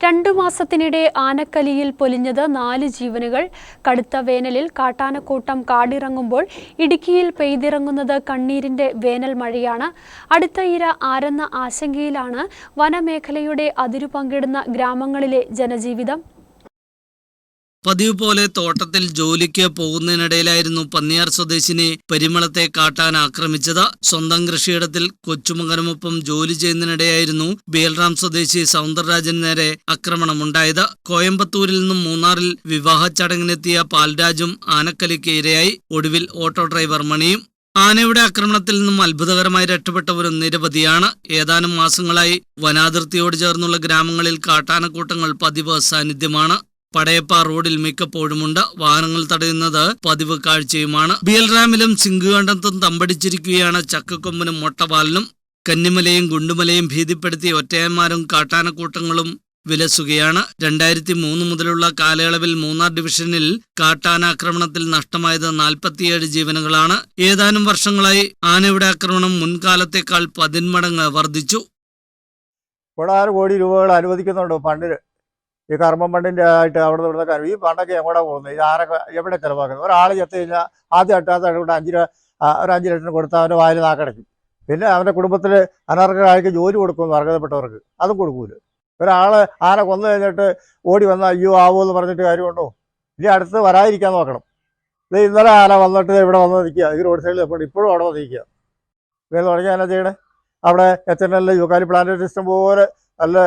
2 മാസത്തിനിടെ ആനക്കലിയിൽ പൊലിഞ്ഞത് 4 ജീവനുകൾ. കടുത്ത വേനലിൽ കാട്ടാനക്കൂട്ടം കാടിറങ്ങുമ്പോൾ ഇടുക്കിയിൽ പെയ്തിറങ്ങുന്നത് കണ്ണീരിന്റെ വേനൽ മഴയാണ്. അടുത്ത ഇര ആരെന്ന ആശങ്കയിലാണ് വനമേഖലയുടെ അതിരു പങ്കിടുന്ന ഗ്രാമങ്ങളിലെ ജനജീവിതം. പതിവ് പോലെ തോട്ടത്തിൽ ജോലിക്ക് പോകുന്നതിനിടയിലായിരുന്നു പന്നിയാർ സ്വദേശിനെ പരിമളത്തെ കാട്ടാൻ ആക്രമിച്ചത്. സ്വന്തം കൃഷിയിടത്തിൽ കൊച്ചുമകനുമൊപ്പം ജോലി ചെയ്യുന്നതിനിടെയായിരുന്നു ബേൽറാം സ്വദേശി സൗന്ദർരാജന് നേരെ ആക്രമണമുണ്ടായത്. കോയമ്പത്തൂരിൽ നിന്നും മൂന്നാറിൽ വിവാഹ ചടങ്ങിനെത്തിയ പാൽരാജും ആനക്കലിക്ക് ഇരയായി. ഒടുവിൽ ഓട്ടോ ഡ്രൈവർ മണിയും. ആനയുടെ ആക്രമണത്തിൽ നിന്നും അത്ഭുതകരമായി രക്ഷപ്പെട്ടവരും നിരവധിയാണ്. ഏതാനും മാസങ്ങളായി വനാതിർത്തിയോട് ചേർന്നുള്ള ഗ്രാമങ്ങളിൽ കാട്ടാനക്കൂട്ടങ്ങൾ പതിവ് സാന്നിധ്യമാണ്. പടയപ്പ റോഡിൽ മിക്കപ്പോഴുമുണ്ട്. വാഹനങ്ങൾ തടയുന്നത് പതിവ് കാഴ്ചയുമാണ്. ബേൽറാമിലും സിംഗുകണ്ടത്തും തമ്പടിച്ചിരിക്കുകയാണ് ചക്കക്കൊമ്പനും മൊട്ടപാലിനും. കന്നിമലയും ഗുണ്ടുമലയും ഭീതിപ്പെടുത്തി ഒറ്റയന്മാരും കാട്ടാനക്കൂട്ടങ്ങളും വിലസുകയാണ്. 2003 മുതലുള്ള കാലയളവിൽ മൂന്നാർ ഡിവിഷനിൽ കാട്ടാനാക്രമണത്തിൽ നഷ്ടമായത് 47 ജീവനുകളാണ്. ഏതാനും വർഷങ്ങളായി ആനയുടെ ആക്രമണം മുൻകാലത്തേക്കാൾ 10 മടങ്ങ് വർദ്ധിച്ചു. 6 കോടി രൂപകൾ അനുവദിക്കുന്നുണ്ട് ഫണ്ടിന്. ഈ കർമ്മം ഫണ്ടിൻ്റെ ആയിട്ട് അവിടെ നിന്ന് ഇവിടുത്തെ ഈ ഫണ്ടൊക്കെ എങ്ങോട്ടാ പോകുന്നത്? ഇത് ആരൊക്കെ എവിടെ ചിലവാക്കുന്നത്? ഒരാൾ ചെത്ത് കഴിഞ്ഞാൽ ആദ്യം അട്ടാത്ത കൊണ്ട് 5 ലക്ഷം കൊടുത്താൽ അവൻ്റെ വായിൽ നാക്കടയ്ക്കും. പിന്നെ അവൻ്റെ കുടുംബത്തിൽ അനർഹരാൾക്ക് ജോലി കൊടുക്കുമെന്ന് അർഹതപ്പെട്ടവർക്ക് അതും കൊടുക്കൂല. ഒരാൾ ആന കൊന്നു കഴിഞ്ഞിട്ട് ഓടി വന്നാൽ അയ്യോ ആവോ എന്ന് പറഞ്ഞിട്ട് കാര്യമുണ്ടോ? ഇനി അടുത്ത് വരാതിരിക്കാൻ നോക്കണം. ഇത് ഇന്നലെ ആന വന്നിട്ട് ഇവിടെ വന്ന് നിൽക്കുക, ഈ റോഡ് സൈഡിൽ എപ്പോഴും ഇപ്പോഴും അവിടെ വന്ന് നിൽക്കുക. ഇങ്ങനെ തുടങ്ങിയാൽ എന്നാ ചെയ്യണേ? അവിടെ എത്തനല്ല യൂക്കാലി പ്ലാന്റ് സിസ്റ്റം പോലെ നല്ല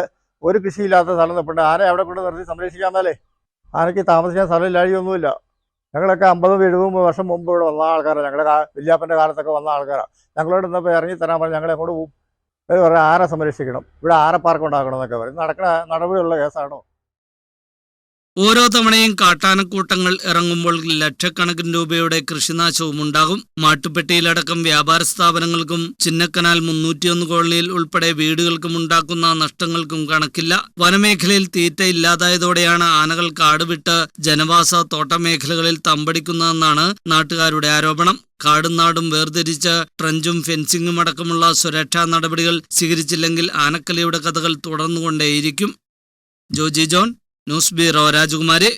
ഒരു കൃഷിയില്ലാത്ത സ്ഥലം നിൽപ്പുണ്ട്. ആന അവിടെ കൊണ്ട് നിർത്തി സംരക്ഷിക്കാമെന്നാലേ. ആനയ്ക്ക് താമസിക്കാൻ സ്ഥലമില്ലാഴിയൊന്നുമില്ല. ഞങ്ങളൊക്കെ 50-70 വർഷം മുമ്പ് ഇവിടെ വന്ന ആൾക്കാരാണ്. ഞങ്ങളുടെ വല്യാപ്പൻ്റെ കാലത്തൊക്കെ വന്ന ആൾക്കാരാണ്. ഞങ്ങളോട് ഇന്നപ്പോൾ ഇറങ്ങി തരാൻ പറഞ്ഞ് ഞങ്ങൾ എങ്ങോട്ട് പോകും? അവർ പറഞ്ഞാൽ ആന സംരക്ഷിക്കണം, ഇവിടെ ആന പാർക്ക് ഉണ്ടാക്കണം എന്നൊക്കെ പറയും. നടക്കുന്ന നടപടിയുള്ള കേസാണോ? ഓരോ തവണയും കാട്ടാനക്കൂട്ടങ്ങൾ ഇറങ്ങുമ്പോൾ ലക്ഷക്കണക്കിന് രൂപയുടെ കൃഷിനാശവും ഉണ്ടാകും. മാട്ടുപ്പെട്ടിയിലടക്കം വ്യാപാര സ്ഥാപനങ്ങൾക്കും ചിന്നക്കനാൽ 301 കോളനിയിൽ ഉൾപ്പെടെ വീടുകൾക്കും ഉണ്ടാക്കുന്ന നഷ്ടങ്ങൾക്കും കണക്കില്ല. വനമേഖലയിൽ തീറ്റ ഇല്ലാതായതോടെയാണ് ആനകൾ കാടുവിട്ട് ജനവാസ തോട്ടമേഖലകളിൽ തമ്പടിക്കുന്നതെന്നാണ് നാട്ടുകാരുടെ ആരോപണം. കാടും നാടും വേർതിരിച്ച് ട്രഞ്ചും ഫെൻസിംഗും അടക്കമുള്ള സുരക്ഷാ നടപടികൾ സ്വീകരിച്ചില്ലെങ്കിൽ ആനക്കലിയുടെ കഥകൾ തുടർന്നുകൊണ്ടേയിരിക്കും. ജോജി ജോൺ, ന്യൂസ് ബ്യൂറോ, രാജകുമാരി.